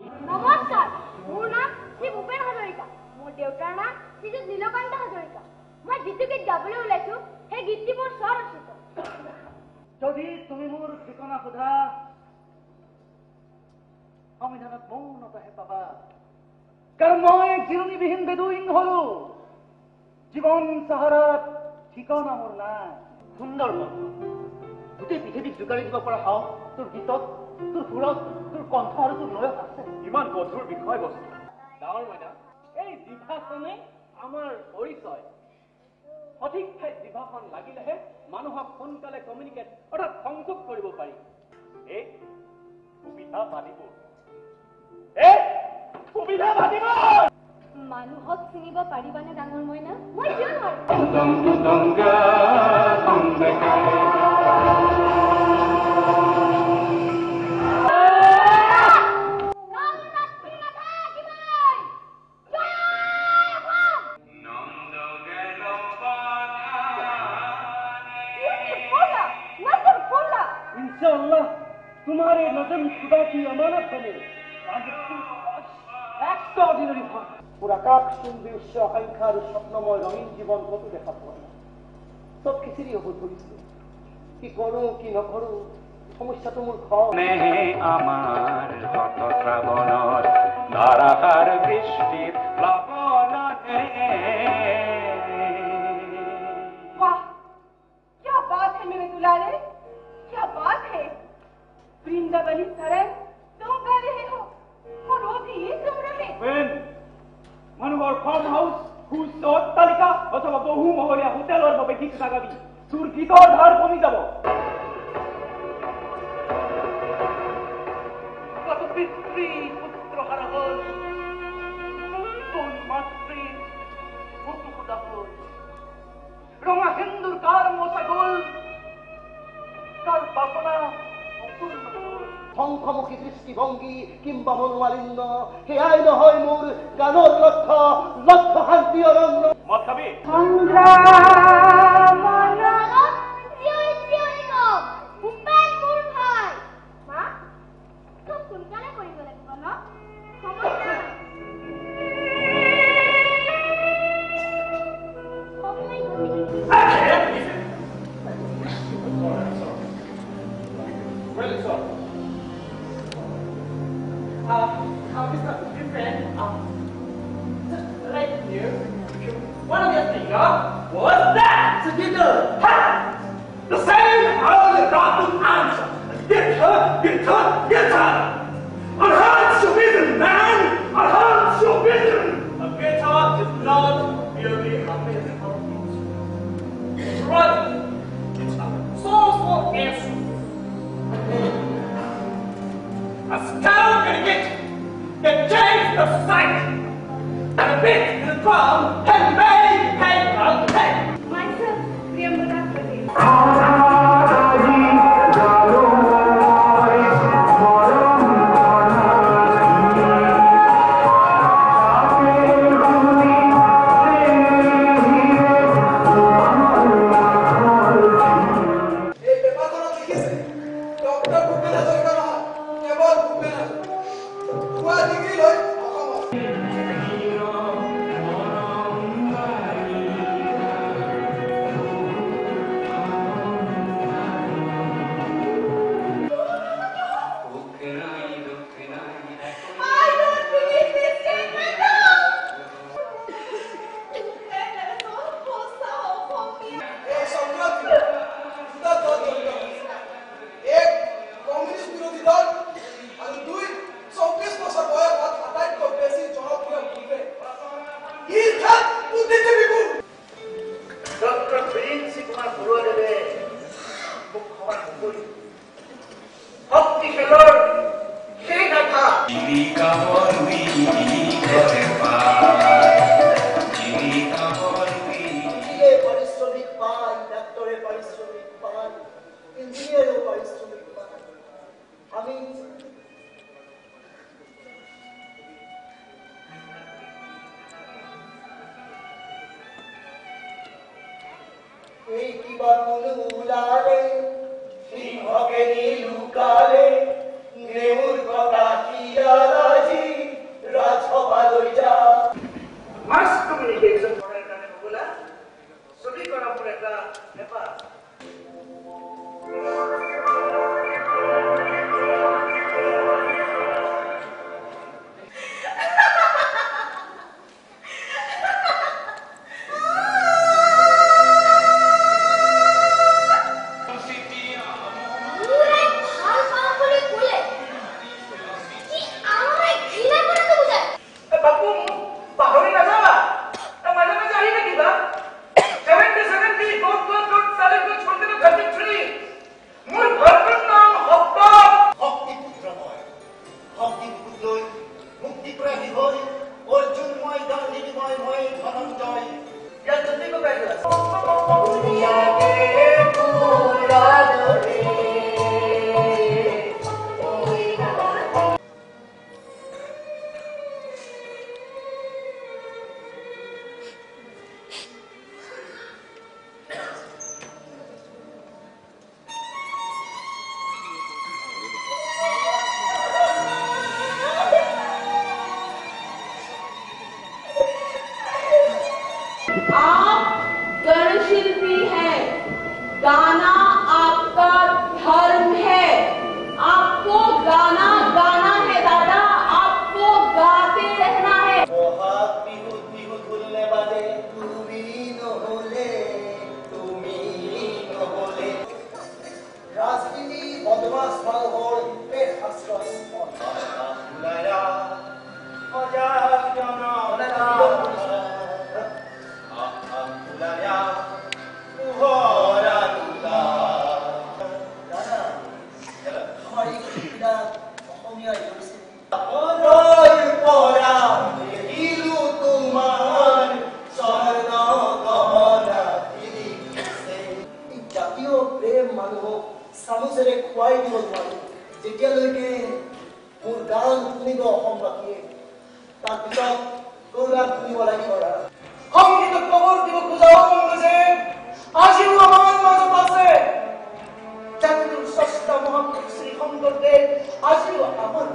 নমস্কাৰ, মোৰ নাম শ্ৰী ভূপেন হাজৰিকা। মোৰ দেউতাৰ নাম শ্ৰীযুত নীলকান্ত হাজৰিকা। মই যিটো গীত গাবলৈ ওলাইছো সেই গীতটি মোৰ স্বৰচিত। যদি তুমি মোৰ ঠিকনা সোধা সংবিধানত মৌনতাহে পাবা, কাৰণ মই জিৰণিবিহীন বেদুইন হলো। জীৱন চাহাৰাত ঠিকনা মোৰ নাই। সুন্দৰ কণ্ঠ, গোটেই পৃথিৱীক যোগাৰি দিব পৰা সাহস তোৰ গীতত, তোৰ সুৰত, তোৰ কণ্ঠ আৰু তোৰ লয়ত আছে। ইমান গধুৰ বিষয়বস্তু। ডাঙৰ মইনা, এই জিভাখনে আমাৰ পৰিচয়। সঠিক ঠাইত জিভাখন লাগিলেহে মানুহক সোনকালে কমিউনিকেট অৰ্থাৎ সংযোগ কৰিব পাৰি। এই সুবিধা বাঢ়িব, মানুহক চিনিব পাৰিবানে ডাঙৰ মইনা? মই কিয় নোৱাৰো? इंशाअल्लाह तुम्हारे नजम खुदा की अमानत बने। Extraordinary fun. पूरा आकाश सुंदर उच्च आकांक्षा और स्वप्नमय रंगीन जीवन कत देखा पाया। सब খিচিৰি হ'ব ধৰিছে। কি কৰো কি নকৰো সমস্যাটো মোৰ ঘৰ। আমাৰ শত শ্ৰাবণৰ ধাৰাসাৰ বৃষ্টিৰ প্লাবনতে। वाह, क्या बात है मेरे दुलारे, क्या बात है। वृंदावनी सरन तुम गा रहे हो और वो भी इस उम्र में। মানুহৰ ফাৰ্ম হাউচ, সুস্থ অট্টালিকা অথবা বহুমহলীয়া হোটেলৰ বাবে গীত নাগাবি। তোৰ গীতৰ ধাৰ কমি যাব। কত পিতৃ পুত্র হারা হল, কোন মাতৃ বুকুকুদা হল। রঙা হিন্দুর কার মশা গোল, কার বাসনা অপূর্ণ হল। শংখমুখী দৃষ্টিভঙ্গী কিংবা মনোমালিন্য সেয়াই নহয় মোৰ গানৰ লক্ষ্য। লক্ষ্য শান্তি অৰণ্য। মদ খাবি? One of your fingers was that? So you do. Ha! The same how you got the answer. Get her. Enhance your vision, man. Enhance your vision. A guitar is not merely a physical instrument. It's right. It's a soulful instrument. A scale can change the sight. And a bit in the drum can make a thing. Myself, Priyambada Patel. সিংহকে নীলুকালে নেউর কথা কি আলাজি এটা অসমীয়া কৰিছে মনৰ পৰা দেখিলো তোমাৰ স্বৰ্ণ গহনা পিন্ধিছে এই জাতীয় প্ৰেম মানুহক চামুচেৰে খুৱাই দিব নোৱাৰো যেতিয়ালৈকে মোৰ গান শুনিব অসমবাসীয়ে তাৰপিছত গৌৰৱ শুনিব লাগিব সংগীতক খবৰ দিব খোজা যে আজিও আমাৰ মাজত আছে জাতিৰ ষষ্ঠ মহাপুৰুষ শ্ৰী শংকৰদেৱ আজিও আমাৰ